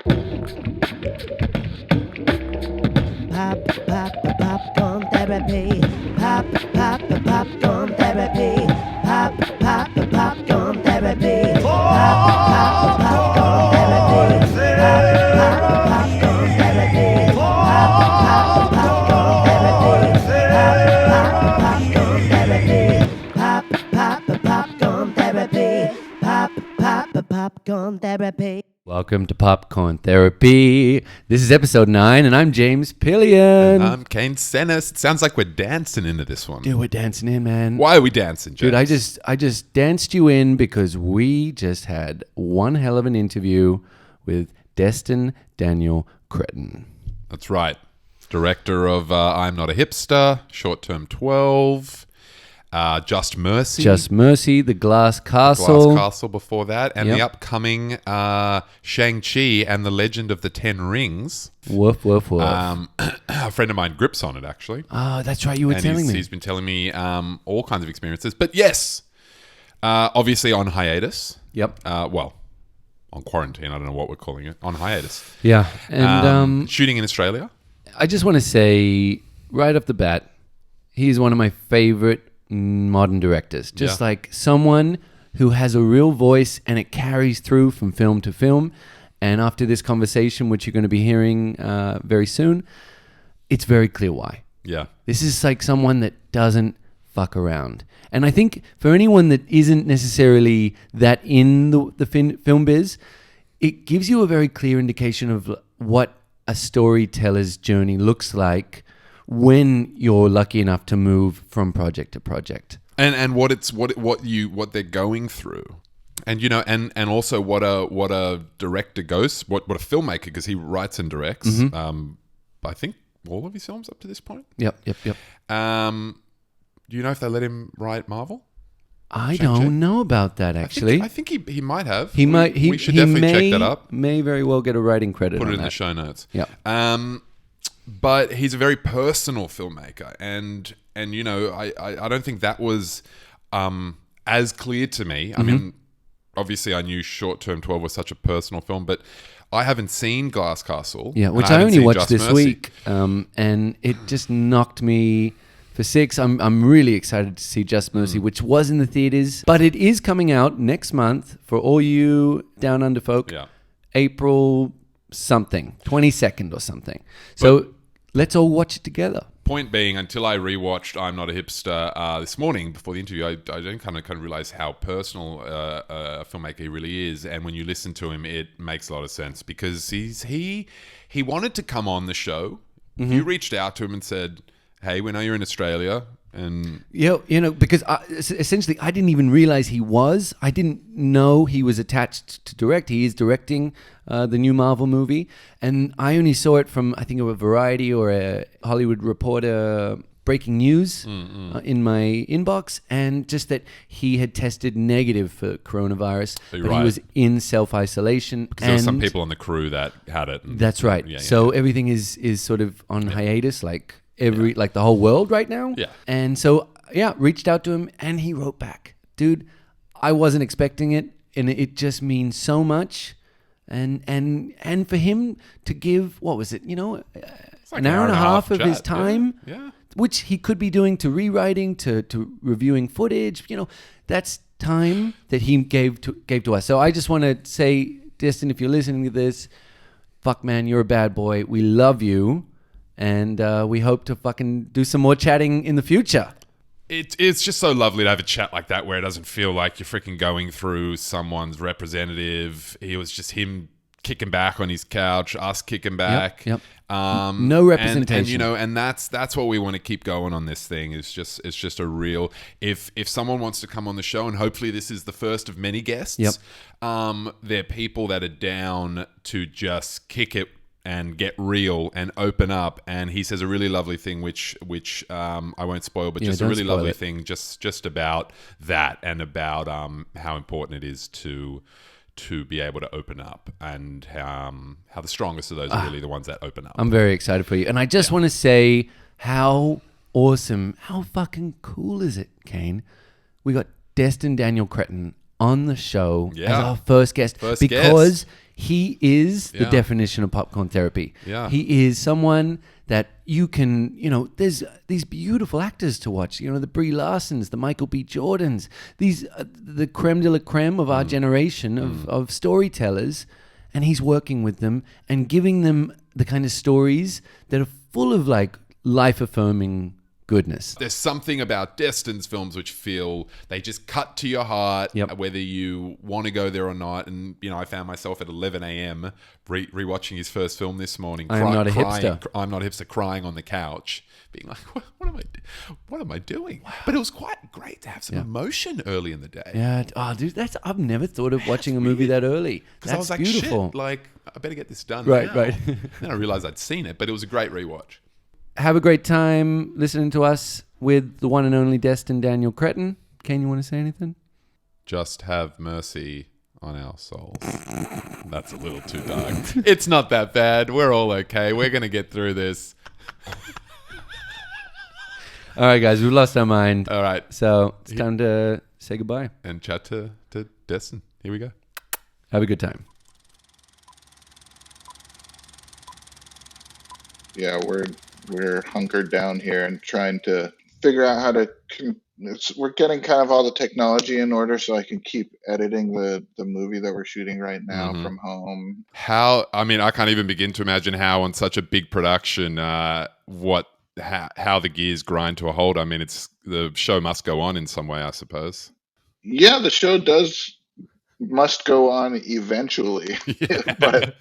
Popcorn therapy. Popcorn therapy. Popcorn therapy. Popcorn therapy. Popcorn therapy. Popcorn therapy. Popcorn therapy. Popcorn therapy. Welcome to Popcorn Therapy. This is episode 9, and I'm James Pillion. And I'm Kane Senes. It sounds like we're dancing into this one. Dude, we're dancing in, man. Why are we dancing, James? Dude, I just danced you in because we just had one hell of an interview with Destin Daniel Cretton. That's right. Director of I'm Not a Hipster, Short Term 12, Just Mercy. Just Mercy, The Glass Castle. Glass Castle before that. And the upcoming Shang-Chi and the Legend of the Ten Rings. Woof, woof, woof. A friend of mine grips on it, actually. Oh, that's right. You were And telling me. he's been telling me all kinds of experiences. But yes, obviously on hiatus. Yep. Well, on quarantine. I don't know what we're calling it. On hiatus. Yeah. And Shooting in Australia. I just want to say right off the bat, he's one of my favorite modern directors. Just like someone who has a real voice and it carries through from film to film. And after this conversation, which you're going to be hearing very soon, it's very clear why. Yeah. This is like someone that doesn't fuck around. And I think for anyone that isn't necessarily that in the film biz, it gives you a very clear indication of what a storyteller's journey looks like when you're lucky enough to move from project to project. And what they're going through. And and also what a director goes, what a filmmaker, because he writes and directs. Mm-hmm. I think all of his films up to this point. Yep. Do you know if they let him write Marvel? I Shang-Chi? don't know about that actually. I think he might have. He might. We should definitely check that up. May very well get a writing credit. Put it on in that. the show notes. Yeah. But he's a very personal filmmaker, and I don't think that was as clear to me. I mean, obviously I knew Short Term 12 was such a personal film, but I haven't seen Glass Castle. Yeah, which and I haven't only seen watched Just this Mercy. week, and it just knocked me for 6. I'm really excited to see Just Mercy, which was in the theaters, but it is coming out next month for all you Down Under folk. Yeah. April something, 22nd or something. So let's all watch it together. Point being, until I rewatched I'm Not a Hipster this morning before the interview, I didn't kind of realize how personal a filmmaker he really is. And when you listen to him, it makes a lot of sense because he wanted to come on the show. Mm-hmm. You reached out to him and said, "Hey, we know you're in Australia." And because essentially I didn't even realize he was. I didn't know he was attached to direct. He is directing the new Marvel movie. And I only saw it from, I think, a Variety or a Hollywood Reporter breaking news in my inbox. And just that he had tested negative for coronavirus. But right. he was in self-isolation. because there were some people on the crew that had it. That's right. So everything is sort of on hiatus, like the whole world right now. Yeah. And so, reached out to him and he wrote back. Dude, I wasn't expecting it and it just means so much. And for him to give, what was it, It's like an hour and a half of chat, his time, yeah. which he could be doing to rewriting, to reviewing footage, that's time that he gave to us. So I just want to say, Destin, if you're listening to this, fuck man, you're a bad boy. We love you. And we hope to fucking do some more chatting in the future. It's just so lovely to have a chat like that where it doesn't feel like you're freaking going through someone's representative. It was just him kicking back on his couch, us kicking back. Yep. No representation. And that's what we want to keep going on this thing. It's just a real. If someone wants to come on the show, and hopefully this is the first of many guests. Yep. They're people that are down to just kick it and get real and open up. And he says a really lovely thing, which I won't spoil, but just a really lovely thing, just about that and about how important it is to be able to open up, and how the strongest of those are really the ones that open up. I'm very excited for you. And I just want to say how awesome, how fucking cool is it, Kane? We got Destin Daniel Cretton on the show as our first guest because he is the Yeah. definition of popcorn therapy. Yeah. He is someone that you can, there's these beautiful actors to watch, the Brie Larsons, the Michael B. Jordans, these, the creme de la creme of our generation of storytellers. And he's working with them and giving them the kind of stories that are full of like life-affirming goodness. There's something about Destin's films which feel they just cut to your heart, Yep. whether you want to go there or not. And I found myself at 11 a.m. rewatching his first film this morning. I'm not a hipster. I'm not a hipster. Crying on the couch, being like, "What am I doing?" But it was quite great to have some emotion early in the day. Yeah. Oh, dude, I've never thought of watching a movie that early. Because That's I was like, beautiful. "Shit, like I better get this done." Right, now. right. Then I realized I'd seen it, but it was a great rewatch. Have a great time listening to us with the one and only Destin Daniel Cretton. Kane, you want to say anything? Just have mercy on our souls. That's a little too dark. It's not that bad. We're all okay. We're going to get through this. All right, guys, we've lost our mind. All right. So it's time to say goodbye. And chat to Destin. Here we go. Have a good time. Yeah, we're hunkered down here and trying to figure out how to. We're getting kind of all the technology in order so I can keep editing the movie that we're shooting right now from home. I can't even begin to imagine how on such a big production, how the gears grind to a halt. I mean, the show must go on in some way, I suppose. Yeah, the show must go on eventually, but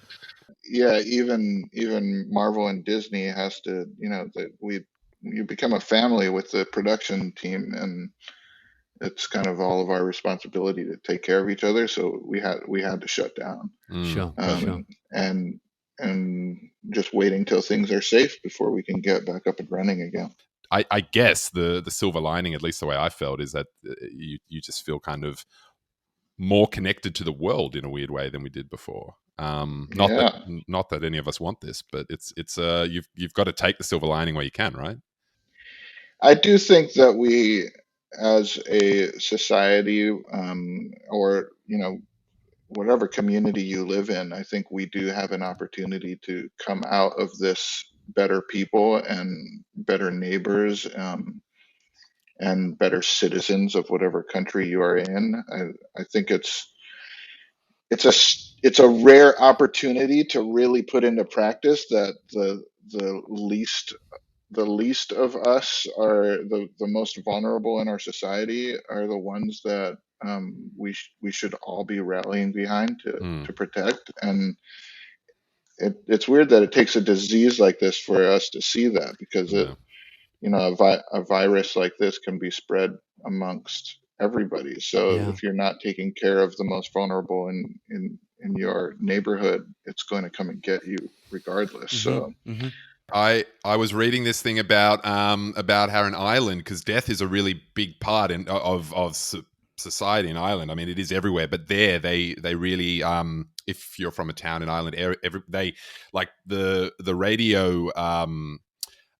yeah, even Marvel and Disney has to, you become a family with the production team, and it's kind of all of our responsibility to take care of each other. So we had to shut down. Sure. And just waiting till things are safe before we can get back up and running again. I guess the silver lining, at least the way I felt, is that you just feel kind of more connected to the world in a weird way than we did before. Not that any of us want this, but it's you've got to take the silver lining where you can, right? I do think that we, as a society, or whatever community you live in, I think we do have an opportunity to come out of this better people and better neighbors, and better citizens of whatever country you are in. I think it's a rare opportunity to really put into practice that the least of us are the most vulnerable in our society are the ones that we should all be rallying behind to protect. And it's weird that it takes a disease like this for us to see that, because a virus like this can be spread amongst everybody. So if you're not taking care of the most vulnerable in your neighborhood, it's going to come and get you regardless. So I was reading this thing about how in Ireland, because death is a really big part of society in Ireland. I mean, it is everywhere, but there they really, if you're from a town in Ireland, they like the radio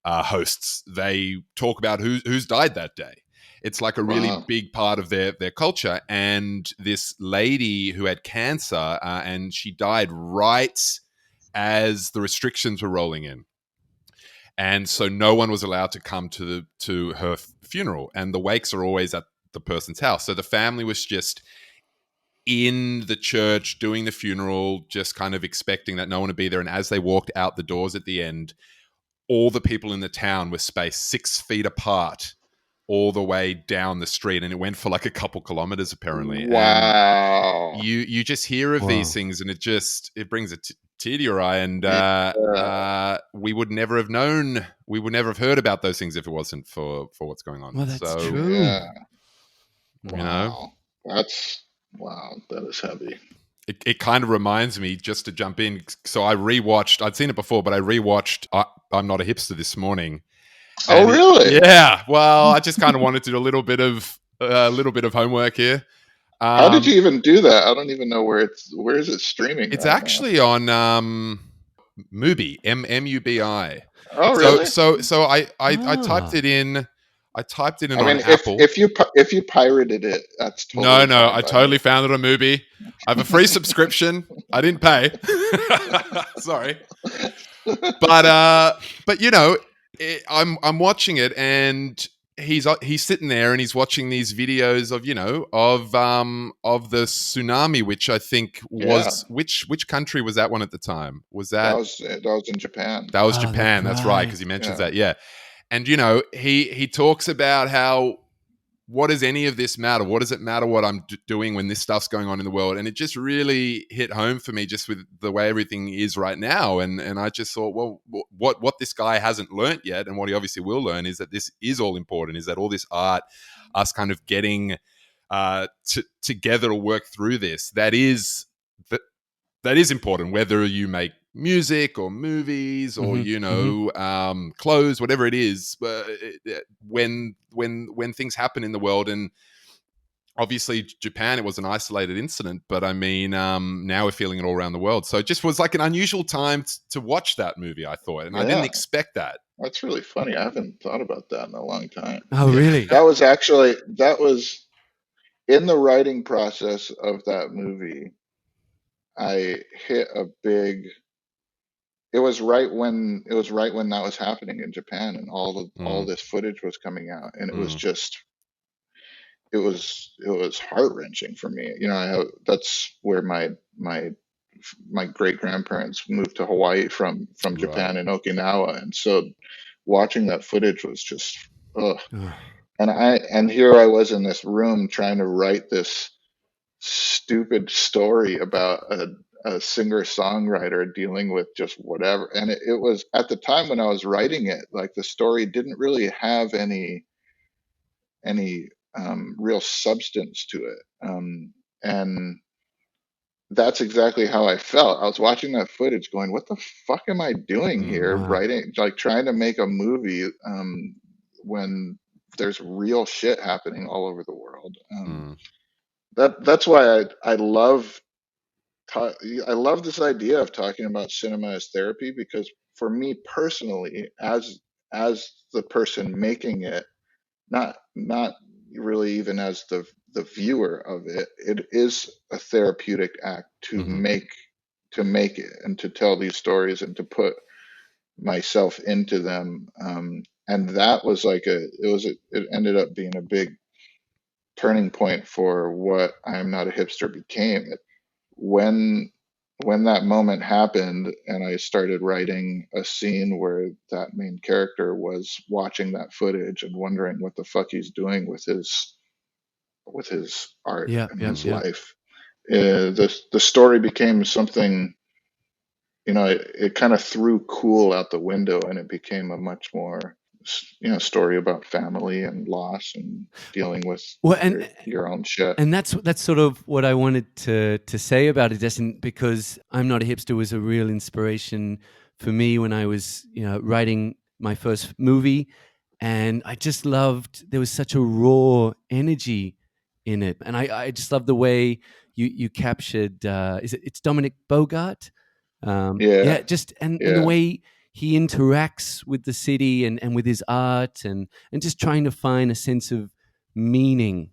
hosts, they talk about who's died that day. It's like a really big part of their culture. And this lady who had cancer, and she died right as the restrictions were rolling in. And so no one was allowed to come to her funeral. And the wakes are always at the person's house. So the family was just in the church doing the funeral, just kind of expecting that no one would be there. And as they walked out the doors at the end, all the people in the town were spaced 6 feet apart all the way down the street. And it went for like a couple kilometers, apparently. Wow. And you just hear of these things, and it brings a tear to your eye. And we would never have known, we would never have heard about those things if it wasn't for what's going on. Well, that's so, true. Yeah. Wow. That is heavy. It kind of reminds me, just to jump in. So I'd seen it before, but I rewatched I'm Not a Hipster this morning. Oh, really? Yeah. Well, I just kind of wanted to do a little bit of homework here. How did you even do that? I don't even know where is it streaming? It's actually on Mubi, MUBI. Oh, really? So I typed it in. I typed it in on Apple. If you pirated it, that's totally No, fine. I totally found it on Mubi. I have a free subscription. I didn't pay. Sorry. But you know, I'm watching it, and he's sitting there and he's watching these videos of, you know, of the tsunami, which I think Yeah, was, which country was that one at the time? Was that that was in Japan. that was Oh, that's Japan? That's right, because right. he mentions Yeah, that. Yeah. And you know, he talks about how, what does any of this matter? What does it matter what I'm doing when this stuff's going on in the world? And it just really hit home for me, just with the way everything is right now. And I just thought, well, what this guy hasn't learnt yet, and what he obviously will learn, is that this is all important. Is that all this art, us kind of getting together to work through this, that is important, whether you make music or movies or, Mm-hmm. you Mm-hmm. know, clothes, whatever it is. When things happen in the world, and obviously Japan, it was an isolated incident, but I mean, now we're feeling it all around the world. So it just was like an unusual time to watch that movie, I thought, and I didn't yeah. expect that. That's really funny. I haven't thought about that in a long time. Oh, really? That was in the writing process of that movie. I hit a big. It was right when that was happening in Japan, and all Mm, this footage was coming out, and it was mm, just it was heart wrenching for me. You know, that's where my great grandparents moved to Hawaii from right. Japan and Okinawa, and so watching that footage was just ugh. Oh, And here I was in this room trying to write this stupid story about a singer-songwriter dealing with just whatever. And it was at the time when I was writing it, like the story didn't really have any real substance to it. And that's exactly how I felt. I was watching that footage going, what the fuck am I doing Mm, here? wow. Writing, like trying to make a movie when there's real shit happening all over the world. mm, That's why I love I love this idea of talking about cinema as therapy, because for me personally, as the person making it, not really even as the viewer of it, it is a therapeutic act mhm, to make it and to tell these stories and to put myself into them. And that was like it ended up being a big turning point for what I'm Not a Hipster became. When when that moment happened and I started writing a scene where that main character was watching that footage and wondering what the fuck he's doing with his art Yeah, and yeah, his yeah. life, the story became something, you know, it kind of threw cool out the window, and it became a much more, you know, story about family and loss and dealing with Well, your own shit. and that's sort of what I wanted to say about it, Destin, because I'm Not a Hipster was a real inspiration for me when I was, you know, writing my first movie, and I just loved there was such a raw energy in it, and I just love the way you captured. It's Dominic Bogart? Yeah, Yeah, just and the yeah, way he interacts with the city and with his art and just trying to find a sense of meaning,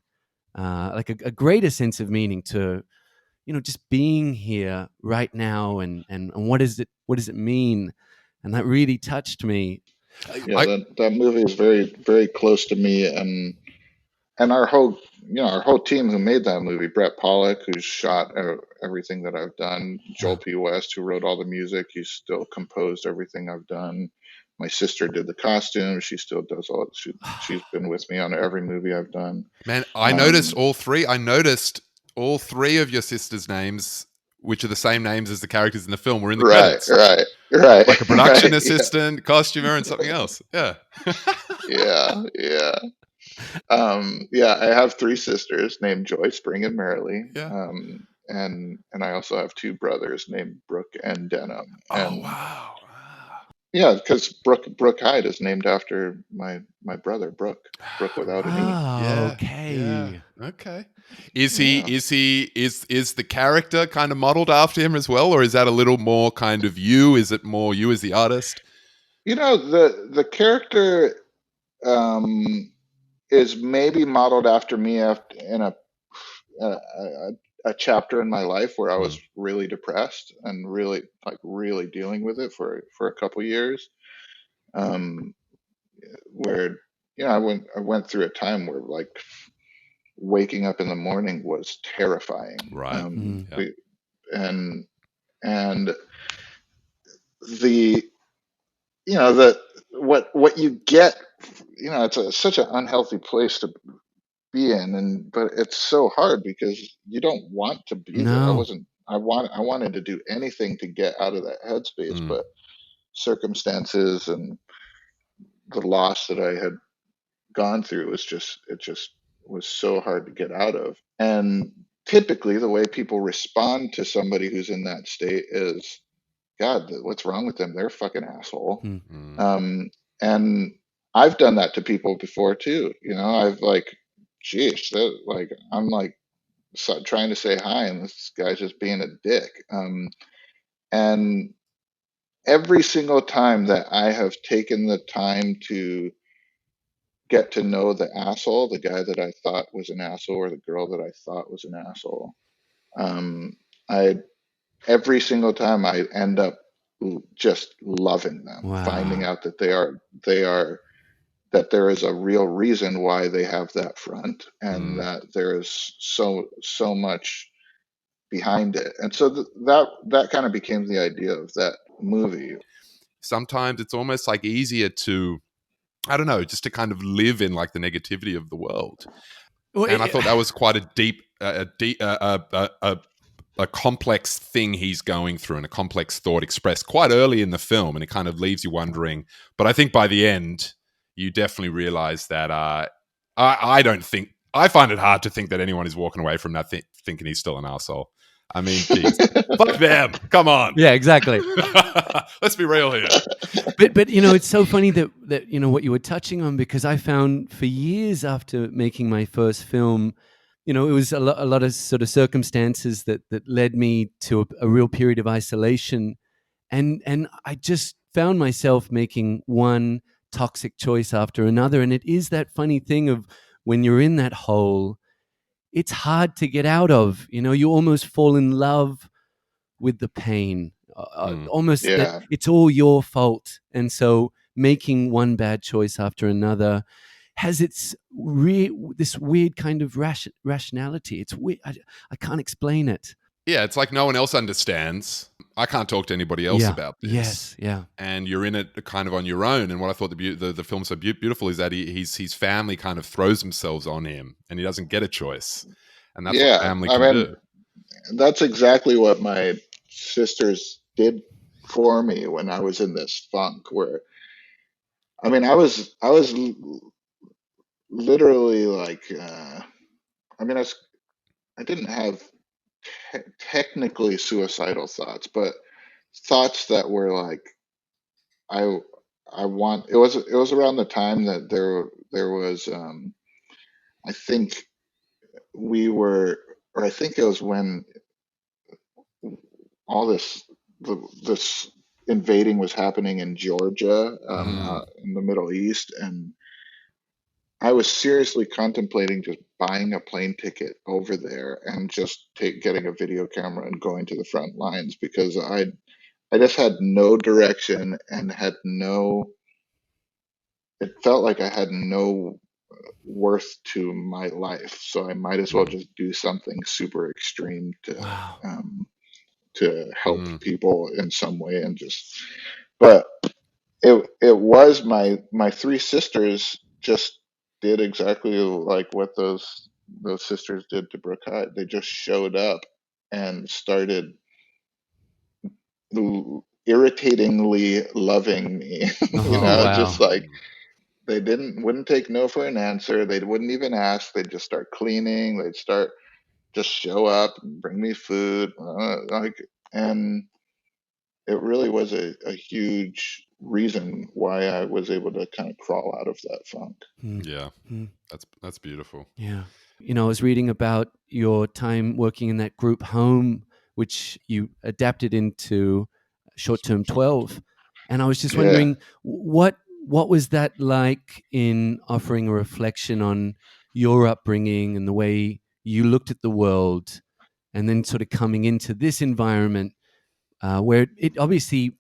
like a greater sense of meaning to, you know, just being here right now and what does it mean, and that really touched me. yeah. I That movie is very close to me, and our whole, you know, our whole team who made that movie, Brett Pollock, who's shot everything that I've done, Joel Uh, P. West, who wrote all the music, he's still composed everything I've done. My sister did the costumes, she still does she's been with me on every movie I've done. Man, I noticed um all three. I noticed all three of your sisters' names, which are the same names as the characters in the film, were in the right credits. right right Like a production right, yeah, assistant, costumer, and something else. Yeah. yeah, yeah. Yeah, I have three sisters named Joy, Spring, and Marilee. Yeah. And I also have two brothers named Brooke and Denham. Oh And wow. yeah, because Brooke Hyde is named after my brother Brooke without an E. oh, Yeah. Yeah. okay. Okay. Yeah. Is the character kind of modeled after him as well, or is that a little more kind of you? Is it more you as the artist? You know, the character um is maybe modeled after me after in a a chapter in my life where I was Mm. really depressed and really dealing with it for a couple years. Um, where I went through a time where like waking up in the morning was terrifying. Right. Yeah. And and the the what you get, it's such an unhealthy place to be in, and but it's so hard because you don't want to be there. No. I wanted to do anything to get out of that headspace, Mm. but circumstances and the loss that I had gone through it just was so hard to get out of. And typically the way people respond to somebody who's in that state is, God, what's wrong with them? They're a fucking asshole. Mm. Um, and I've done that to people before too. I've like, geez, like I'm like trying to say hi, and this guy's just being a dick. And every single time that I have taken the time to get to know the asshole, the guy that I thought was an asshole, or the girl that I thought was an asshole, um, I every single time I end up just loving them, finding Wow. out that they are that there is a real reason why they have that front, and Mm. that there is so much behind it. And so that kind of became the idea of that movie. Sometimes it's almost like easier to, I don't know, just to kind of live in like the negativity of the world. Well, And I thought that was quite a complex thing he's going through, and a complex thought expressed quite early in the film, and it kind of leaves you wondering. But I think by the end, you definitely realize that I don't think, I find it hard to think that anyone is walking away from that thinking he's still an asshole. I mean, geez, fuck them. Come on. yeah, exactly. Let's be real here. But it's so funny that what you were touching on, because I found for years after making my first film, it was a lot of sort of circumstances that led me to a real period of isolation, and I just found myself making one toxic choice after another. And it is that funny thing of when you're in that hole, it's hard to get out of. You almost fall in love with the pain, almost that Yeah. it's all your fault. And so making one bad choice after another has this weird kind of rationality. It's weird. I can't explain it. Yeah, it's like no one else understands. I can't talk to anybody else Yeah. about this. Yes. Yeah. And you're in it kind of on your own. And what I thought the film's so beautiful is that his family kind of throws themselves on him, and he doesn't get a choice. And that's what Yeah. family I can mean, do. that's exactly what my sisters did for me when I was in this funk where, I mean, I was literally like, I mean, I didn't have technically suicidal thoughts, but thoughts that were like, I I want, it was around the time that there was, I think we were, or I think it was when all this invading was happening in Georgia, Mm. in the Middle East, and I was seriously contemplating just buying a plane ticket over there and just getting a video camera and going to the front lines, because I just had no direction and had no, it felt like I had no worth to my life, so I might as well Mm. just do something super extreme Wow. um, to help Mm. people in some way. And just, but it was my three sisters just did exactly like what those sisters did to Brooke Hyde. They just showed up and started irritatingly loving me. Oh, Just wow. like they wouldn't take no for an answer. They wouldn't even ask. They'd just start cleaning. They'd start just show up and bring me food, and it really was a huge reason why I was able to kind of crawl out of that funk. Hmm. Yeah, Hmm. that's beautiful. Yeah. I was reading about your time working in that group home, which you adapted into Short Term 12. And I was just Yeah. wondering, what was that like in offering a reflection on your upbringing and the way you looked at the world and then sort of coming into this environment where it obviously,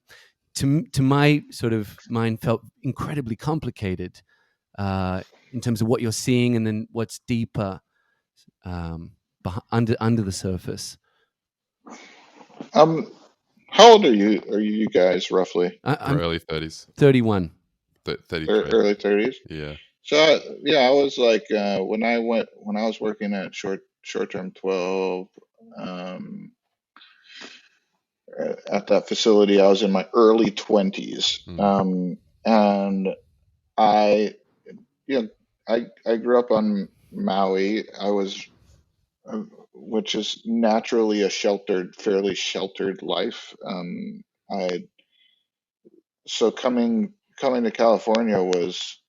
to my sort of mind, felt incredibly complicated in terms of what you're seeing and then what's deeper under the surface. How old are you guys roughly? I'm early 30s, 31. 33. Early 30s? Yeah. So yeah, I was like when I was working at short term 12 um, at that facility, I was in my early 20s, and I you know I grew up on Maui. I was which is naturally a fairly sheltered life. I so coming to California was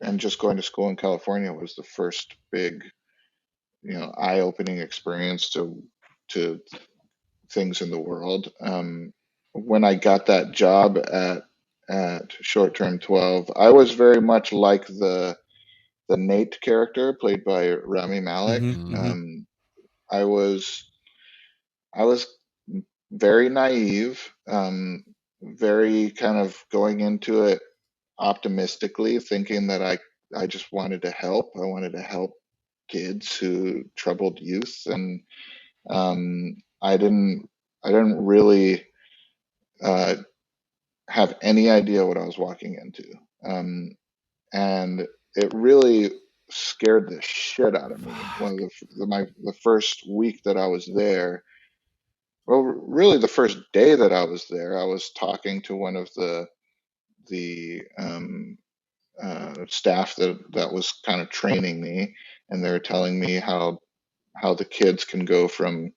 and just going to school in California was the first big, eye-opening experience to things in the world. When I got that job at Short Term 12, I was very much like the Nate character played by Rami Malek. Mm-hmm, mm-hmm. I was I was very naive, very kind of going into it optimistically, thinking that I just wanted to help. I wanted to help kids who troubled youth, and um, I didn't I didn't really uh, have any idea what I was walking into, and it really scared the shit out of me. One of the first week that I was there, well, really the first day that I was there, I was talking to one of the staff that was kind of training me, and they were telling me how the kids can go from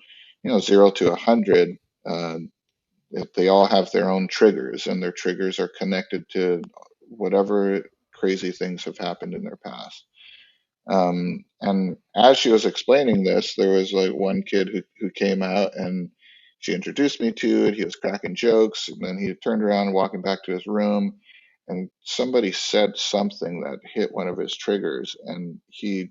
0 to 100. They all have their own triggers, and their triggers are connected to whatever crazy things have happened in their past. And as she was explaining this, there was like one kid who came out, and she introduced me to it. He was cracking jokes, and then he turned around, walking back to his room, and somebody said something that hit one of his triggers, and he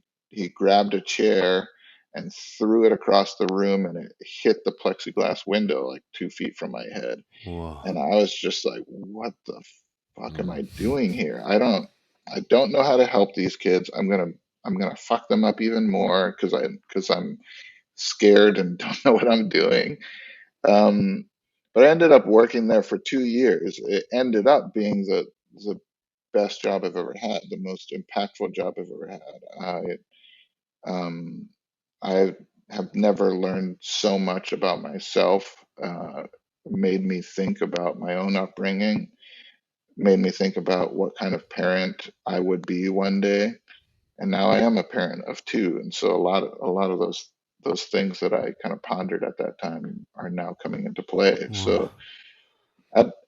grabbed a chair and threw it across the room, and it hit the plexiglass window like 2 feet from my head. Whoa. And I was just like, what the fuck am I doing here? I don't know how to help these kids. I'm gonna fuck them up even more because I'm scared and don't know what I'm doing. Um, but I ended up working there for 2 years. It ended up being the best job I've ever had, the most impactful job I've ever had. Um, I have never learned so much about myself. Made me think about my own upbringing. Made me think about what kind of parent I would be one day. And now I am a parent of two, and so a lot of those things that I kind of pondered at that time are now coming into play. Whoa. So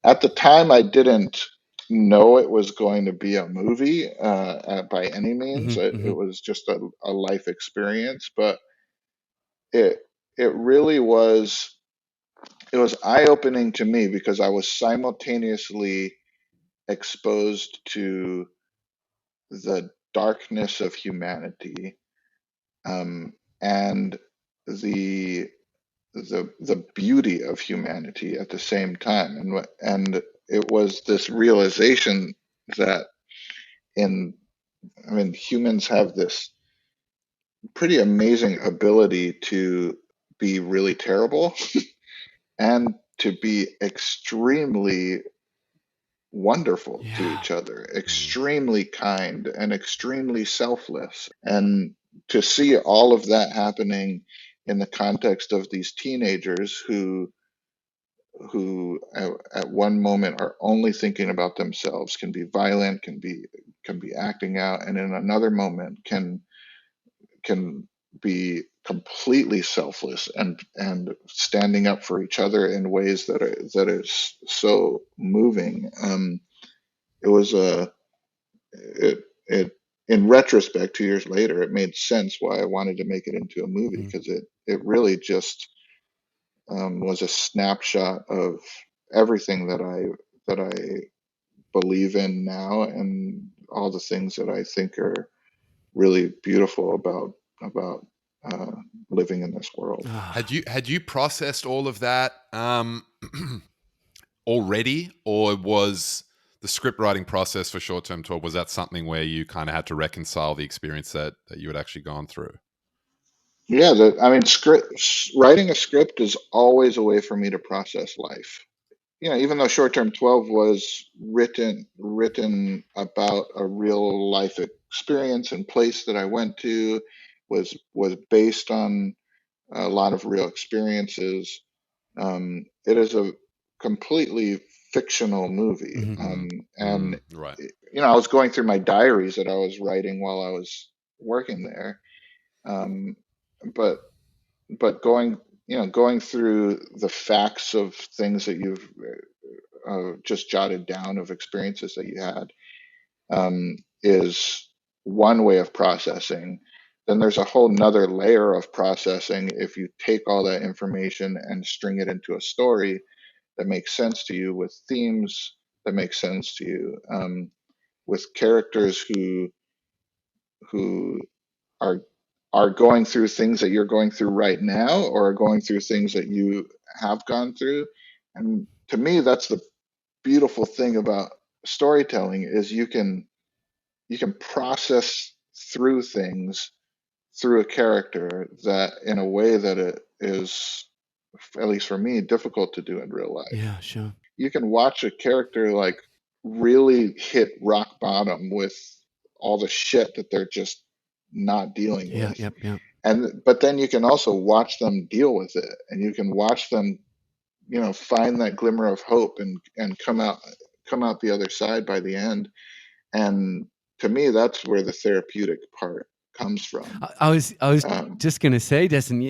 at the time, I didn't know it was going to be a movie by any means. Mm-hmm, It mm-hmm. was just a life experience, but it it really was it was eye-opening to me because I was simultaneously exposed to the darkness of humanity, um, and the the beauty of humanity at the same time, and it was this realization that in I mean humans have this pretty amazing ability to be really terrible and to be extremely wonderful to Yeah. each other, extremely kind and extremely selfless. And to see all of that happening in the context of these teenagers who at one moment are only thinking about themselves, can be violent, can be acting out, and in another moment can be completely selfless and standing up for each other in ways that is so moving. It was a it it in retrospect, 2 years later, it made sense why I wanted to make it into a movie, Mm. because it really just was a snapshot of everything that I believe in now, and all the things that I think are really beautiful about living in this world. Had you processed all of that already, or was the script writing process for Short Term Tour, was that something where you kind of had to reconcile the experience that you had actually gone through? Yeah, I mean, writing a script is always a way for me to process life. Even though Short Term 12 was written about a real life experience and place that I went to, was based on a lot of real experiences. It is a completely fictional movie. And Right. I was going through my diaries that I was writing while I was working there. Um, but going through the facts of things that you've just jotted down, of experiences that you had, is one way of processing. Then there's a whole nother layer of processing if you take all that information and string it into a story that makes sense to you, with themes that make sense to you, with characters who are are going through things that you're going through right now, or are going through things that you have gone through. And to me, that's the beautiful thing about storytelling, is you can process through things through a character, that in a way that it is, at least for me, difficult to do in real life. Yeah, sure. You can watch a character like really hit rock bottom with all the shit that they're just not dealing Yeah, with. yep. But then you can also watch them deal with it, and you can watch them, find that glimmer of hope, and come out the other side by the end. And to me, that's where the therapeutic part comes from. I was Um, just going to say, Destin,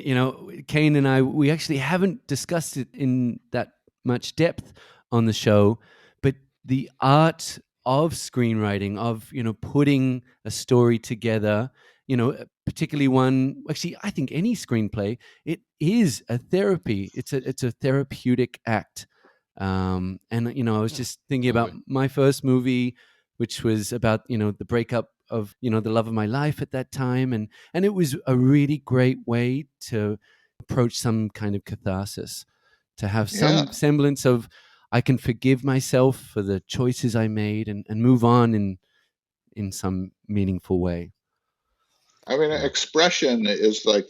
Kane and I, we actually haven't discussed it in that much depth on the show, but the art of screenwriting, of putting a story together, particularly one, actually I think any screenplay, it is a therapy. It's a therapeutic act. And I was just thinking about Totally. my first movie, which was about the breakup of the love of my life at that time, and it was a really great way to approach some kind of catharsis, to have yeah, some semblance of, I can forgive myself for the choices I made, and move on in some meaningful way. I mean, Yeah. expression is like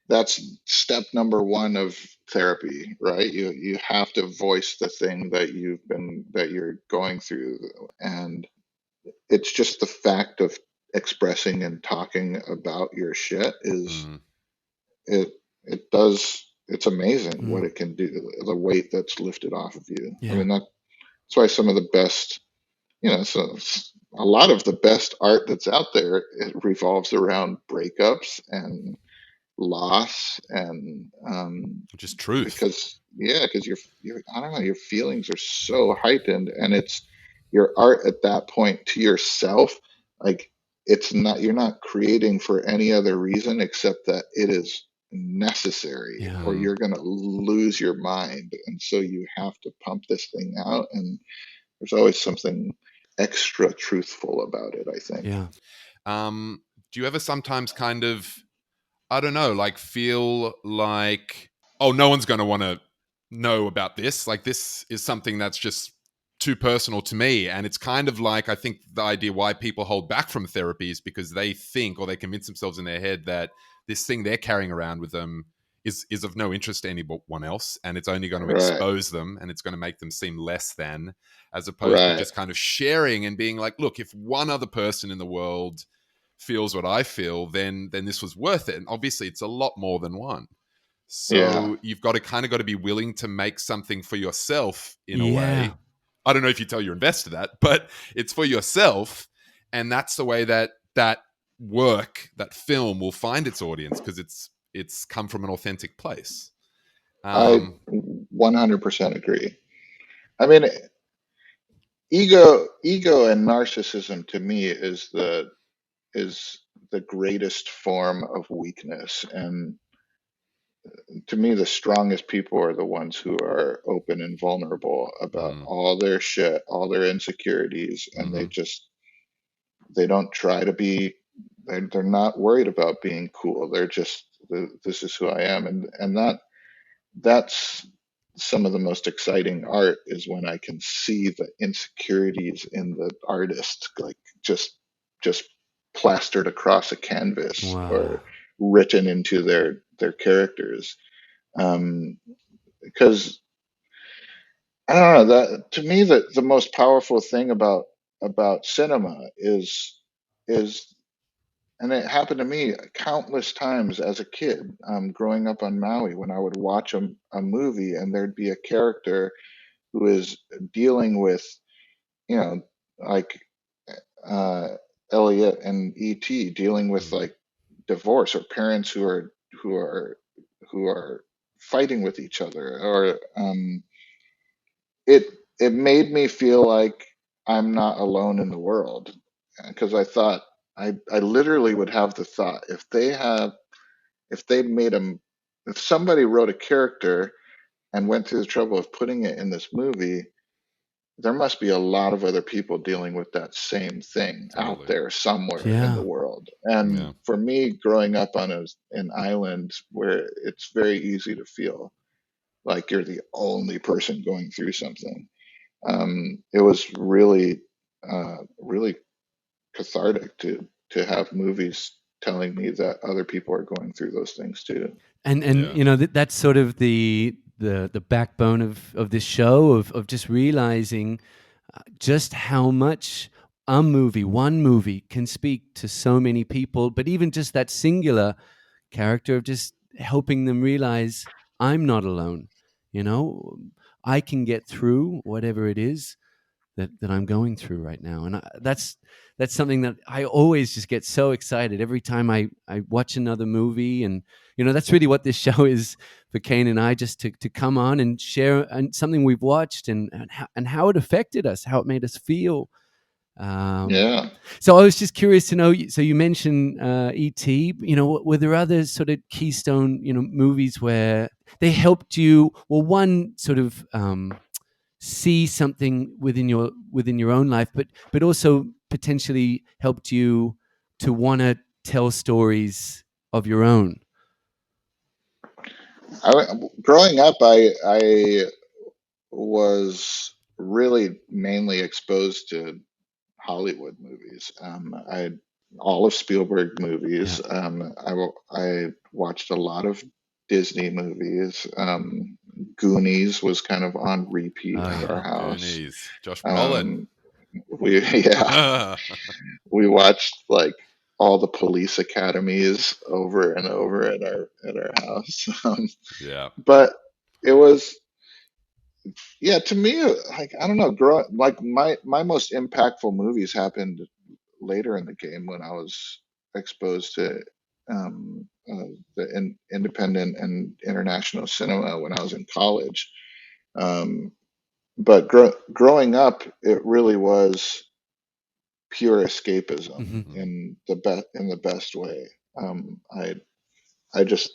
that's step number one of therapy, right? You have to voice the thing that you're going through, and it's just the fact of expressing and talking about your shit is Mm. it it does it's amazing what Mm, it can do, the weight that's lifted off of you. I yeah. mean, that's why some of the best, so a lot of the best art that's out there, it revolves around breakups and loss, and Just truth. because your I don't know, your feelings are so heightened, and it's your art at that point to yourself. Like, it's not you're not creating for any other reason except that it is necessary, Yeah. or you're going to lose your mind, and so you have to pump this thing out. And there's always something extra truthful about it, I think. Yeah. Do you ever sometimes kind of, I don't know, like feel like, oh, no one's going to want to know about this. Like, this is something that's just too personal to me. And it's kind of like, I think the idea why people hold back from therapy is because they think, or they convince themselves in their head, that this thing they're carrying around with them is of no interest to anyone else. And it's only going to Right, expose them, and it's going to make them seem less than, as opposed to right. just kind of sharing and being like, look, if one other person in the world feels what I feel, then this was worth it. And obviously, it's a lot more than one. Yeah, So you've got to be willing to make something for yourself in a Yeah. way. I don't know if you tell your investor that, but it's for yourself, and that's the way that that film will find its audience, because it's come from an authentic place. I Um, 100% agree. I mean, ego and narcissism, to me, is the greatest form of weakness. And to me, the strongest people are the ones who are open and vulnerable about mm, all their shit, all their insecurities, and mhm. they don't try to be, they're not worried about being cool. this is who I am, and that's some of the most exciting art is when I can see the insecurities in the artist, like just plastered across a canvas Wow. or written into their characters. Because I don't know, that to me, the most powerful thing about cinema is and it happened to me countless times as a kid, growing up on Maui, when I would watch a movie and there'd be a character who is dealing with, you know, like uh, Elliot and E.T. dealing with Mm. like divorce, or parents who are who are fighting with each other, or it it made me feel like I'm not alone in the world, because I thought I literally would have the thought, if they made them, if somebody wrote a character and went through the trouble of putting it in this movie, there must be a lot of other people dealing with that same thing out Totally. there somewhere in the Yeah. world. And Yeah. for me, growing up on an island where it's very easy to feel like you're the only person going through something, it was really cathartic to have movies telling me that other people are going through those things too. And Yeah. you know that's sort of the backbone of this show of just realizing just how much one movie can speak to so many people, but even just that singular character of just helping them realize I'm not alone. You know, I can get through whatever it is that I'm going through right now, and that's something that I always just get so excited every time I watch another movie, and you know that's really what this show is for Kane and I, just to come on and share something we've watched and how it affected us, how it made us feel. Um, Yeah. so I was just curious to know. So you mentioned E.T. You know, were there other sort of keystone movies where they helped you? Well, one sort of see something within your own life, but also potentially helped you to want to tell stories of your own. Growing up, I was really mainly exposed to Hollywood movies. I all of Spielberg Yeah. movies. I watched a lot of Disney movies. Goonies was kind of on repeat Oh at yeah. our house. Goonies. Josh Brolin. Um, we yeah, we watched like all the police academies over and over at our house. Yeah. But it was, yeah, to me, like I don't know, like my most impactful movies happened later in the game, when I was exposed to independent and international cinema when I was in college. Um, but growing up, it really was pure escapism Hmm. Mm. in the best way. I just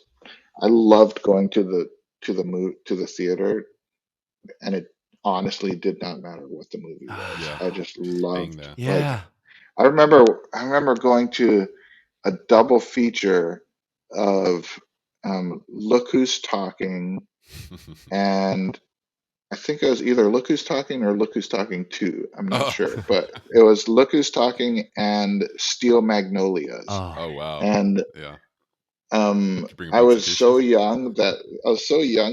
I loved going to the theater, and it honestly did not matter what the movie was. Yeah. I just Being loved, there. like, Yeah. I remember going to a double feature of Look Who's Talking, and I think it was either Look Who's Talking or Look Who's Talking 2. I'm not Oh. sure, but it was Look Who's Talking and Steel Magnolias. Oh. Oh wow. And Yeah. Did you bring a I box of was so tissues? young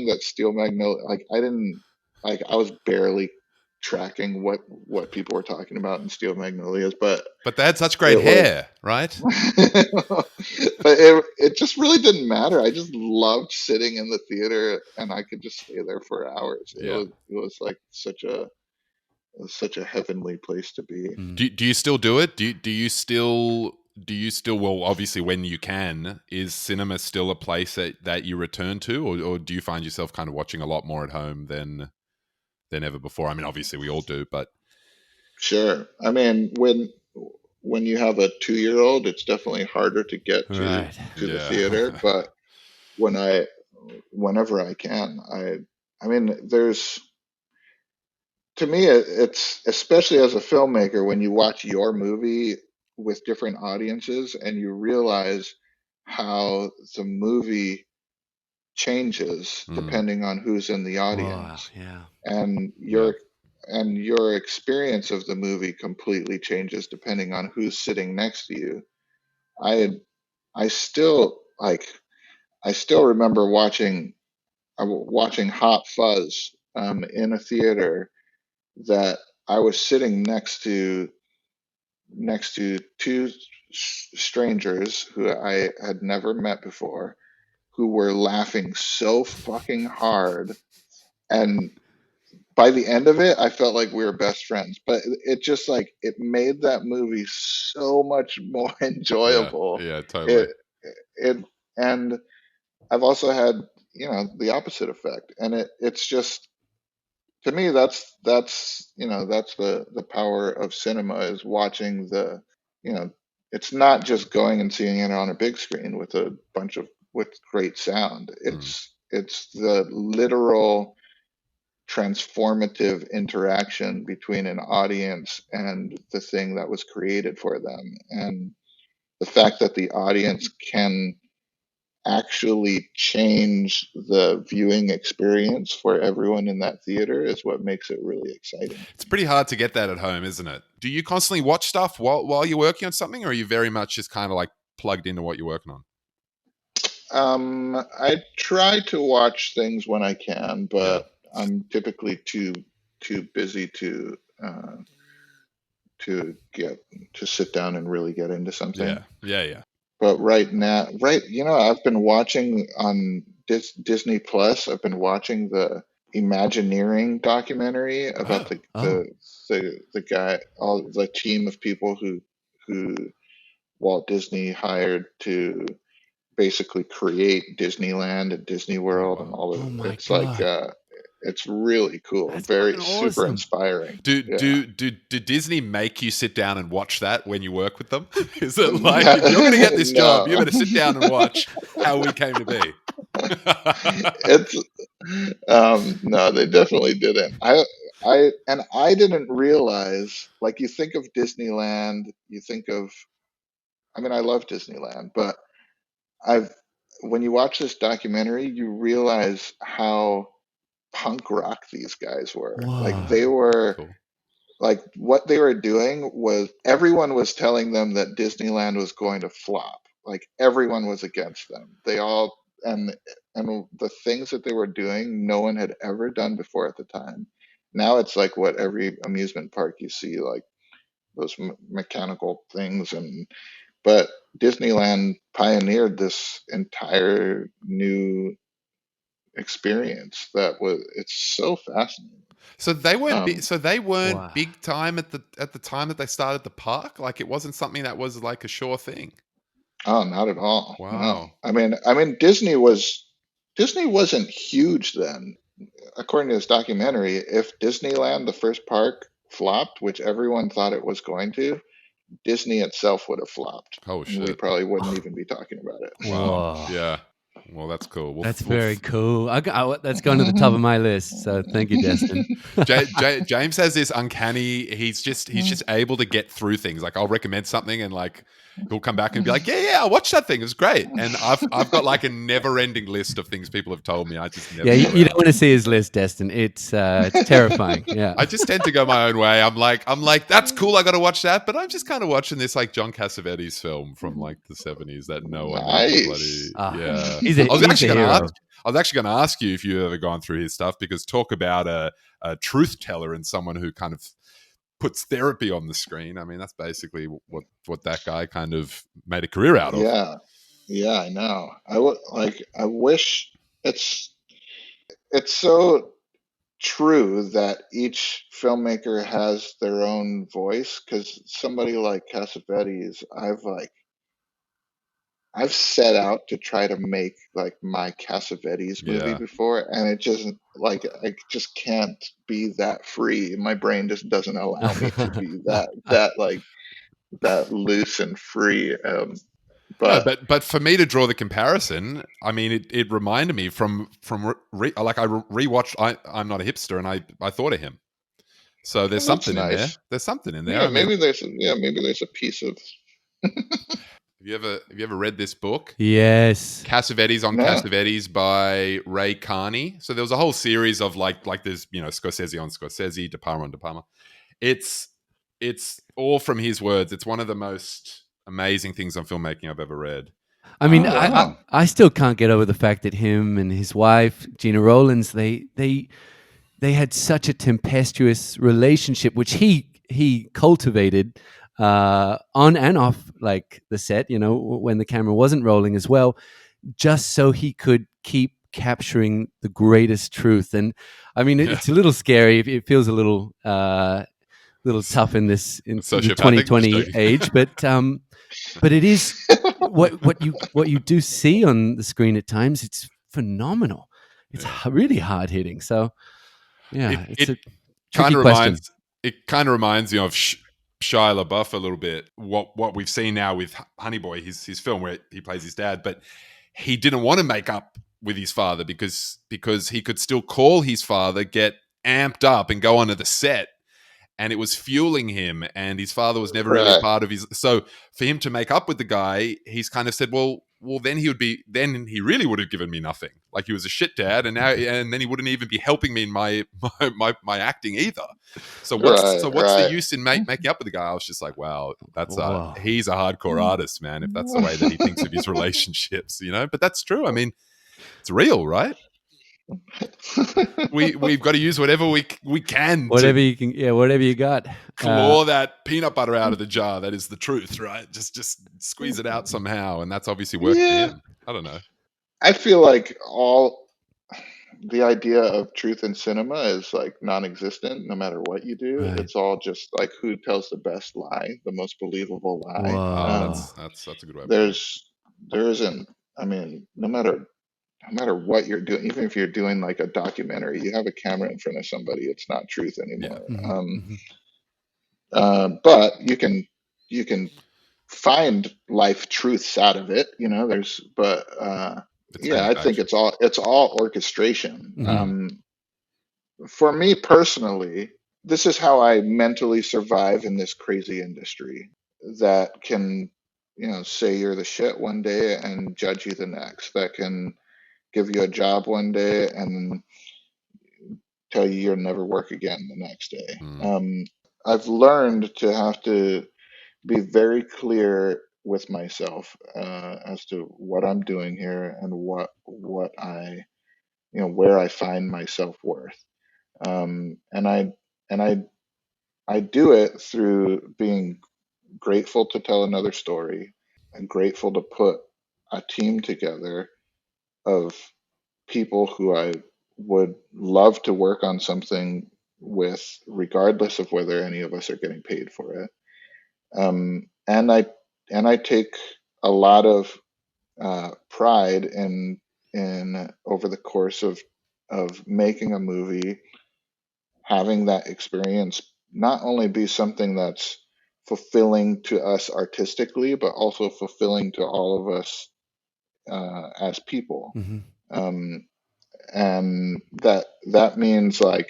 that Steel Magnolia, like I didn't, like I was barely tracking what people were talking about in Steel Magnolias, but But they had such great it was hair, right? but it just really didn't matter. I just loved sitting in the theater, and I could just stay there for hours. Yeah. It was like such a heavenly place to be. Mm. Do you still do it? Do you still well, obviously when you can, is cinema still a place that you return to, or do you find yourself kind of watching a lot more at home than ever before? I mean, obviously we all do, but Sure. I mean, when you have a 2-year old, it's definitely harder to get Right. to the yeah. theater. But when I whenever I can, I mean, there's to me, it's especially as a filmmaker, when you watch your movie with different audiences and you realize how the movie changes depending on who's in the audience, yeah. and your experience of the movie completely changes depending on who's sitting next to you. I I still like I still remember watching Hot Fuzz in a theater that I was sitting next to two strangers who I had never met before, who were laughing so fucking hard, and by the end of it, I felt like we were best friends. But it just like it made that movie so much more Yeah. enjoyable. Yeah. Totally. It it and I've also had, the opposite effect, and it's just, to me, that's the power of cinema, is watching you know it's not just going and seeing it on a big screen with great sound. It's the literal transformative interaction between an audience and the thing that was created for them, and the fact that the audience can actually change the viewing experience for everyone in that theater is what makes it really exciting. It's pretty hard to get that at home, isn't it? Do you constantly watch stuff while you're working on something, or are you very much just kind of like plugged into what you're working on? I try to watch things when I can, Yeah. but I'm typically too busy to sit down and really get into something. Yeah. Yeah. Yeah. But right now, I've been watching on Disney Plus. I've been watching the Imagineering documentary about the guy, all the team of people who Walt Disney hired to basically create Disneyland and Disney Oh, World and wow. all of Oh it. my It's like God. it's really cool, That's very fucking super awesome. inspiring. Do Yeah. Disney make you sit down and watch that when you work with them? Is it like, if you're going to get this job, you No. better sit down and watch How We Came to Be? It's no, they definitely didn't. I didn't realize, like, you think of Disneyland, you think of, I mean, I love Disneyland, but I've when you watch this documentary, you realize how punk rock these guys were. Like, Whoa. they were, Cool. like, what they were doing was, everyone was telling them that Disneyland was going to flop. Like, everyone was against them. They all, and the things that they were doing, no one had ever done before at the time. Now it's like what every amusement park you see, like those mechanical things, but Disneyland pioneered this entire new experience it's so fascinating. So they weren't Um, Wow. big time at the time that they started the park. Like, it wasn't something that was like a sure thing. Oh, not at all. No. Wow. I mean, Disney wasn't huge then. According to this documentary, if Disneyland, the first park, flopped, which everyone thought it was going to, Disney itself would have flopped, Oh and we shit. probably wouldn't even be talking about it. Wow. Whoa. Yeah. Well, that's cool. That's very cool. That's going to the top of my list. So thank you, Destin. James has this uncanny. He's just able to get through things. Like, I'll recommend something, and like he'll come back and be like, yeah, I watched that thing. It was great. And I've got like a never ending list of things people have told me. I just never. Yeah, go you out. don't want to see his list, Destin. It's terrifying. Yeah. I just tend to go my own way. I'm like, that's cool. I got to watch that, but I'm just kind of watching this like John Cassavetes film from like the 70s that no one Nice. bloody Ah, yeah. he's a hero. I was actually going to ask you if you've ever gone through his stuff, because talk about a truth teller and someone who kind of puts therapy on the screen. I mean, that's basically what that guy kind of made a career out of. Yeah, I know. I wish it's so true that each filmmaker has their own voice, because somebody like Cassavetes, I've set out to try to make like my Cassavetes movie Yeah. before, and it just, like, I just can't be that free. My brain just doesn't allow me to be that loose and free. No, But but for me to draw the comparison, I mean, it reminded me from like I rewatched. I'm not a hipster, and I thought of him. So there's that's something in there. nice. There's something in there. Yeah, I mean, maybe there's a piece of. Have you ever read this book? Yes. Cassavetes on No. Cassavetes by Ray Carney. So there was a whole series of like there's Scorsese on Scorsese, De Palma on De Palma. It's all from his words. It's one of the most amazing things on filmmaking I've ever read. I mean, wow. I still can't get over the fact that him and his wife Gina Rowlands they had such a tempestuous relationship, which he cultivated on and off like the set. When the camera wasn't rolling as well, just so he could keep capturing the greatest truth. And I mean, it's a little scary. It feels a little tough in the Sociopathic? 2020 age, but it is what you do see on the screen at times. It's phenomenal. It's really hard hitting. So yeah, it's a tricky question. It kind of reminds you of Shia LaBeouf a little bit. What we've seen now with Honey Boy, his film where he plays his dad, but he didn't want to make up with his father because he could still call his father, get amped up, and go onto the set. And it was fueling him, and his father was never really part of his. So for him to make up with the guy, he's kind of said, well, then he really would have given me nothing. Like he was a shit dad, and then he wouldn't even be helping me in my acting either. So what's the use in making up with the guy? I was just like, wow, he's a hardcore artist, man. If that's the way that he thinks of his relationships, But that's true. I mean, it's real, right? We've got to use whatever we can. Whatever you can, whatever you got. Claw that peanut butter out of the jar. That is the truth, right? Just squeeze it out somehow, and that's obviously worked for him. I don't know. I feel like the idea of truth in cinema is like non-existent. No matter what you do, Right. it's all just like who tells the best lie, the most believable lie. Wow. That's a good way. There isn't. I mean, no matter what you're doing, even if you're doing like a documentary, you have a camera in front of somebody, it's not truth anymore. But you can find life truths out of it, I think it's all orchestration. For me personally, this is how I mentally survive in this crazy industry that can, say you're the shit one day and judge you the next, that can give you a job one day and tell you you'll never work again the next day. I've learned to have to be very clear with myself as to what I'm doing here and what I, where I find my self-worth. And I do it through being grateful to tell another story and grateful to put a team together of people who I would love to work on something with, regardless of whether any of us are getting paid for it. And I take a lot of pride in over the course of making a movie, having that experience not only be something that's fulfilling to us artistically, but also fulfilling to all of us as people. And that means like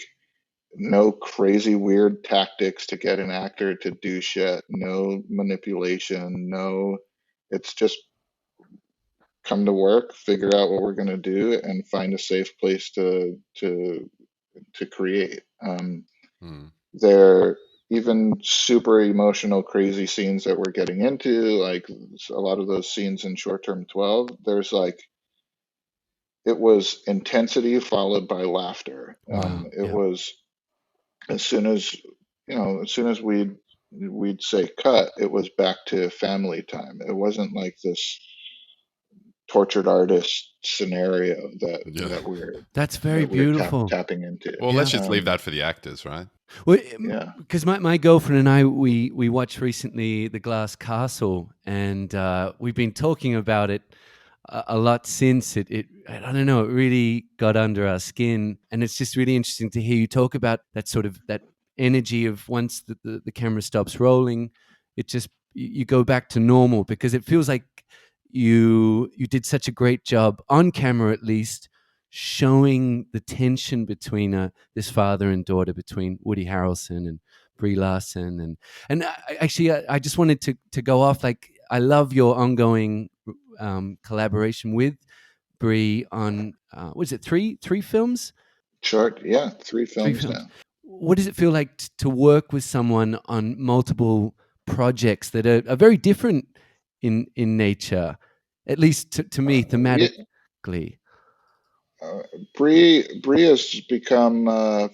no crazy weird tactics to get an actor to do shit, no manipulation, it's just come to work, figure out what we're going to do, and find a safe place to create. There even super emotional, crazy scenes that we're getting into, like a lot of those scenes in Short Term 12, there's like, it was intensity followed by laughter. It was as soon as we'd say cut, it was back to family time. It wasn't like this tortured artist scenario that that's very beautiful tapping into. Well, let's just leave that for the actors, right? Well, because my girlfriend and I we watched recently The Glass Castle, and we've been talking about it a lot since it I don't know, it really got under our skin, and it's just really interesting to hear you talk about that sort of that energy of once the camera stops rolling, it just you go back to normal, because it feels like you did such a great job on camera, at least, showing the tension between this father and daughter, between Woody Harrelson and Brie Larson, and I just wanted to go off, like, I love your ongoing collaboration with Brie on what is it, three films? Short, yeah, three Three films films. now. What does it feel like to work with someone on multiple projects that are very different in nature, at least to me, Yeah, thematically? Bree has become a.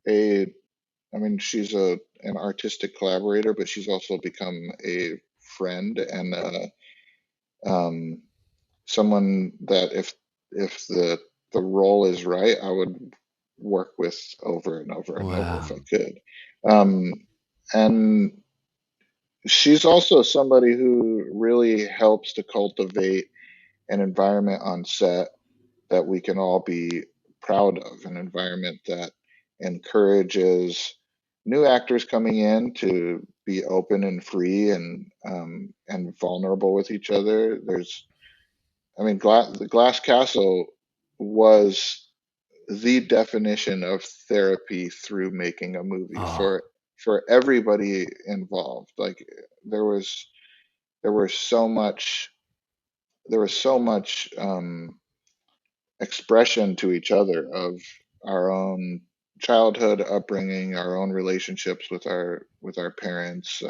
I mean, she's a an artistic collaborator, but she's also become a friend and um, someone that if the role is right, I would work with over and over and over if Wow. I could. Um, and she's also somebody who really helps to cultivate an environment on set that we can all be proud of, an environment that encourages new actors coming in to be open and free and vulnerable with each other. I mean, the Glass Castle was the definition of therapy through making a movie Oh, for everybody involved. Like there was there was so much there was so much expression to each other of our own childhood upbringing, our own relationships with our parents.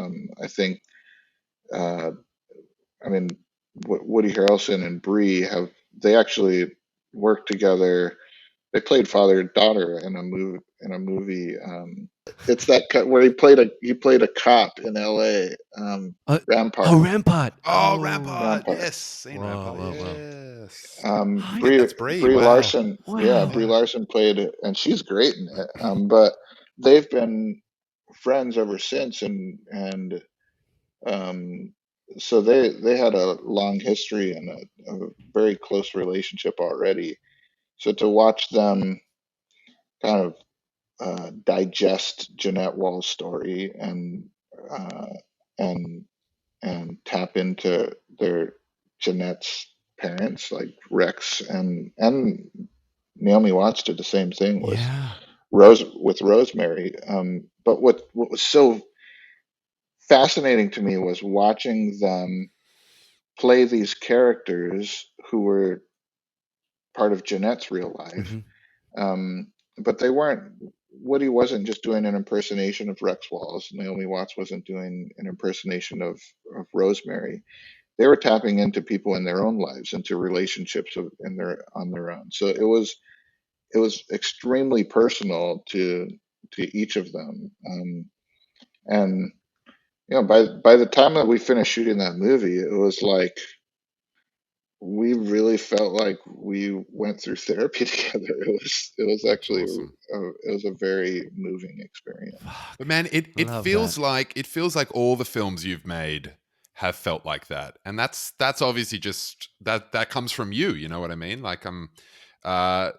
I think, uh, I mean, Woody Harrelson and Brie have they actually worked together. They played father and daughter in a movie. It's that where he played a cop in L.A. uh, oh, Rampart. Rampart. Oh, Oh, Rampart. Rampart. Yes, seen whoa, Rampart. whoa, whoa. Yes. Oh, yeah, Brie that's Brie. Brie Wow. Larson, yeah, Wow. Brie Larson played it, and she's great in it. But they've been friends ever since, and um, so they had a long history and a very close relationship already. So to watch them kind of digest Jeanette Wall's story uh, and and tap into their Jeanette's parents, like Rex and Naomi Watts did the same thing Yeah. with Rosemary. But what was so fascinating to me was watching them play these characters who were part of Jeanette's real life. Hmm. But they weren't. Woody wasn't just doing an impersonation of Rex Walls. Naomi Watts wasn't doing an impersonation of Rosemary. They were tapping into people in their own lives, into relationships in their on their own. So it was extremely personal to each of them. And you know, by the time that we finished shooting that movie, it was like we really felt like we went through therapy together. It was That's actually awesome. it was a very moving experience. But Fuck. man, I love that. it feels like all the films you've made have felt like that, and that's obviously just that comes from you. You know what I mean? Like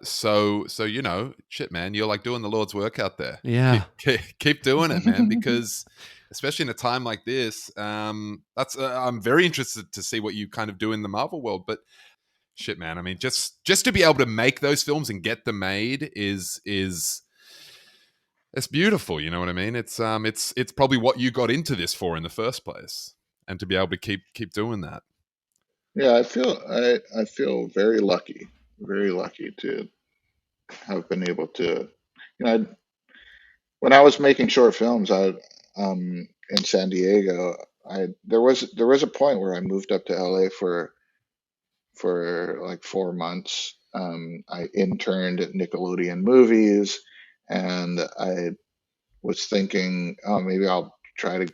so you know, shit, man, you're like doing the Lord's work out there. Yeah. Keep doing it, man, because especially in a time like this, that's I'm very interested to see what you kind of do in the Marvel world, but. Shit, man. I mean, just to be able to make those films and get them made is it's beautiful, you know what I mean? It's probably what you got into this for in the first place. And to be able to keep doing that. Yeah, I feel very lucky to have been able to, you know, when I was making short films, I in San Diego, I there was a point where I moved up to LA for like 4 months. I interned at Nickelodeon Movies, and I was thinking, oh, maybe I'll try to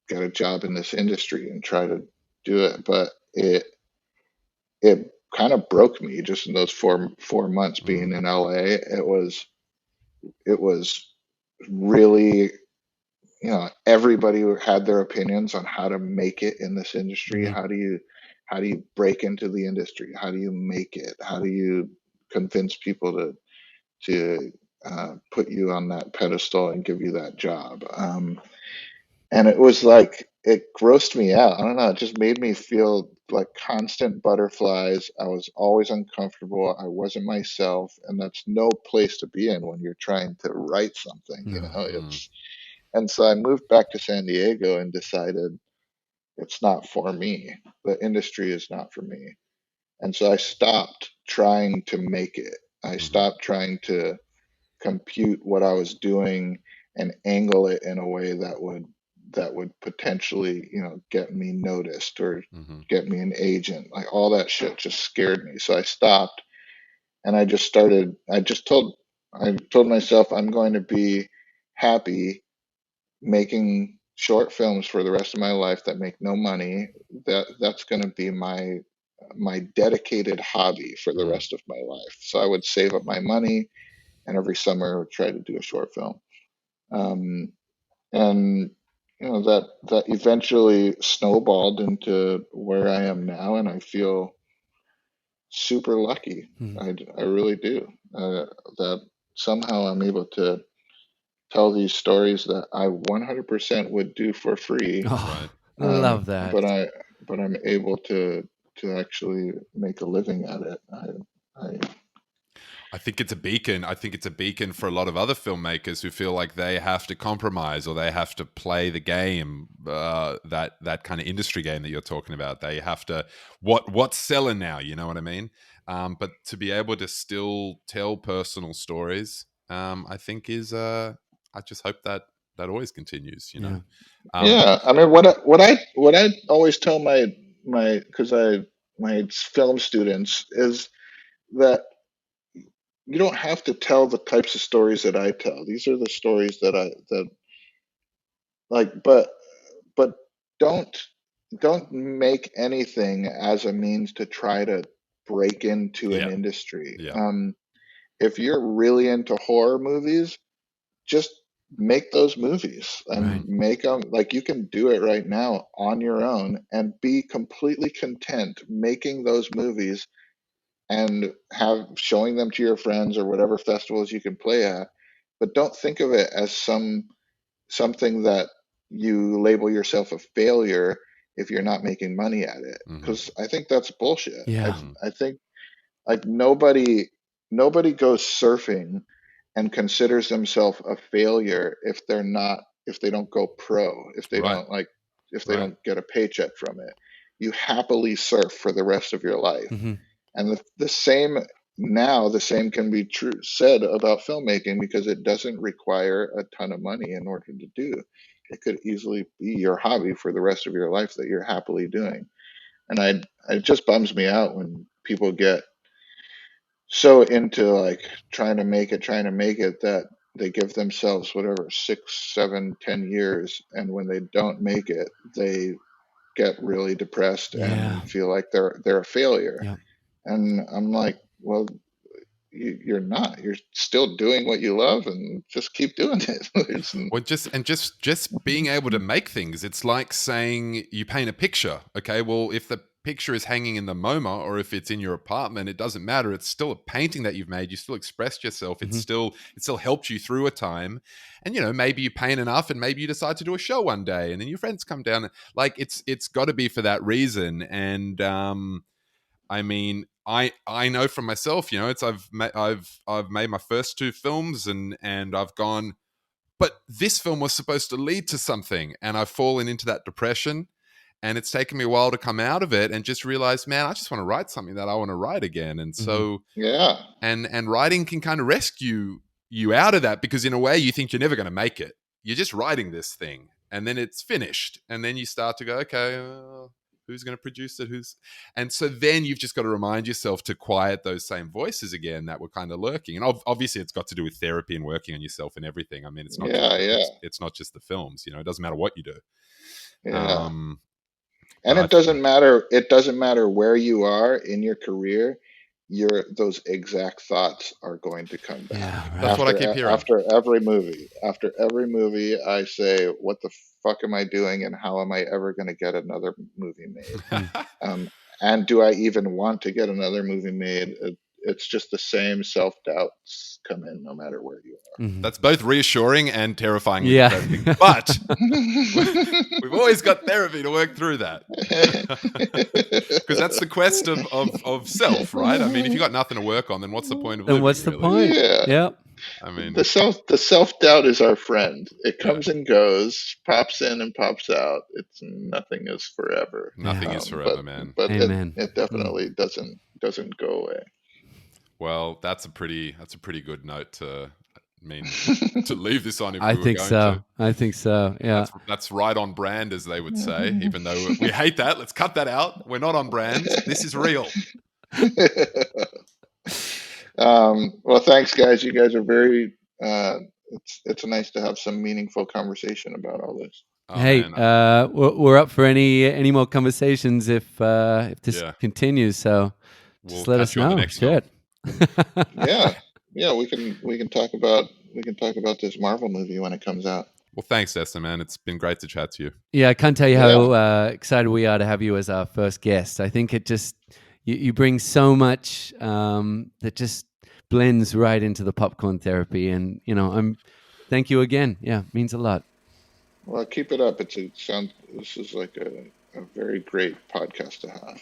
get a job in this industry and try to do it. But it kind of broke me just in those 4 months being Mm. in LA. It was really, you know, everybody had their opinions on how to make it in this industry. Mhm. How do you break into the industry? How do you make it? How do you convince people to put you on that pedestal and give you that job? And it was like it grossed me out. I don't know. It just made me feel like constant butterflies. I was always uncomfortable. I wasn't myself, and that's no place to be in when you're trying to write something. You No. know, Mm. it's and so I moved back to San Diego and decided, it's not for me. The industry is not for me. And so I stopped trying to make it. I stopped trying to compute what I was doing and angle it in a way that would potentially, get me noticed or get me an agent. Like all that shit just scared me. So I stopped and I told myself I'm going to be happy making short films for the rest of my life that make no money. That's going to be my dedicated hobby for the rest of my life. So I would save up my money, and every summer I would try to do a short film. And that eventually snowballed into where I am now, and I feel super lucky. I really do. That somehow I'm able to tell these stories that I 100% would do for free. Oh, I love that. But I'm able to actually make a living at it. I think it's a beacon. I think it's a beacon for a lot of other filmmakers who feel like they have to compromise or they have to play the game, that kind of industry game that you're talking about. They have to what's selling now. You know what I mean? But to be able to still tell personal stories, I think is. I just hope that always continues. You know. Yeah, I mean, what I always tell my my film students is that you don't have to tell the types of stories that I tell. These are the stories that like, but don't make anything as a means to try to break into an industry. Yeah. If you're really into horror movies, just make those movies and make them like you can do it right now on your own and be completely content making those movies and showing them to your friends or whatever festivals you can play at, but don't think of it as something that you label yourself a failure if you're not making money at it, because I think that's bullshit. I think like nobody goes surfing and considers themselves a failure if they don't go pro, if they don't don't get a paycheck from it. You happily surf for the rest of your life. And the same can be said about filmmaking, because it doesn't require a ton of money in order to do. It could easily be your hobby for the rest of your life that you're happily doing. And it just bums me out when people get so into like trying to make it that they give themselves whatever 6, 7, 10 years, and when they don't make it, they get really depressed and feel like they're a failure. And I'm like, well, you're not. You're still doing what you love, and just keep doing it. Well, just being able to make things. It's like saying you paint a picture. Okay, well, if the picture is hanging in the MoMA or if it's in your apartment, it doesn't matter. It's still a painting that you've made. You still expressed yourself. It still helped you through a time. And maybe you paint enough, and maybe you decide to do a show one day, and then your friends come down. Like it's got to be for that reason. And I mean, I know from myself, I've made my first 2 films and I've gone, but this film was supposed to lead to something, and I've fallen into that depression, and it's taken me a while to come out of it and just realize, man, I just want to write something that I want to write again. And so, and writing can kind of rescue you out of that, because in a way you think you're never going to make it. You're just writing this thing, and then it's finished, and then you start to go, okay, who's going to produce it? And so then you've just got to remind yourself to quiet those same voices again that were kind of lurking. And obviously it's got to do with therapy and working on yourself and everything. I mean, it's not, it's not just the films, it doesn't matter what you do. And it doesn't matter. It doesn't matter where you are in your career. Those exact thoughts are going to come back. That's what I keep hearing. After every movie, I say, what the fuck am I doing, and how am I ever going to get another movie made? And do I even want to get another movie made? It's just the same self-doubts come in no matter where you are. That's both reassuring and terrifying. But we've always got therapy to work through that. Because that's the quest of self, right? I mean, if you've got nothing to work on, then what's the point of living? Then what's the point? Yeah. I mean, the self doubt is our friend. It comes and goes, pops in and pops out. It's nothing is forever. nothing Yeah. is forever, man. But Amen. it definitely doesn't go away. Well, that's a pretty good note to to leave this on. If I we were think going so. to. I think so. Yeah. That's right on brand, as they would say. Even though we hate that, let's cut that out. We're not on brand. This is real. Well, thanks, guys. You guys are very. It's nice to have some meaningful conversation about all this. Oh, Hey, man. we're up for any more conversations if this Yeah. continues. So We'll just let catch us you on the know. next film. Shit. Yeah. We can talk about this Marvel movie when it comes out. Well, thanks, Destin, man. It's been great to chat to you. Yeah, I can't tell you how excited we are to have you as our first guest. I think it just you bring so much that just blends right into the popcorn therapy, and thank you again. Yeah, means a lot. Well, keep it up. This is like a very great podcast to have.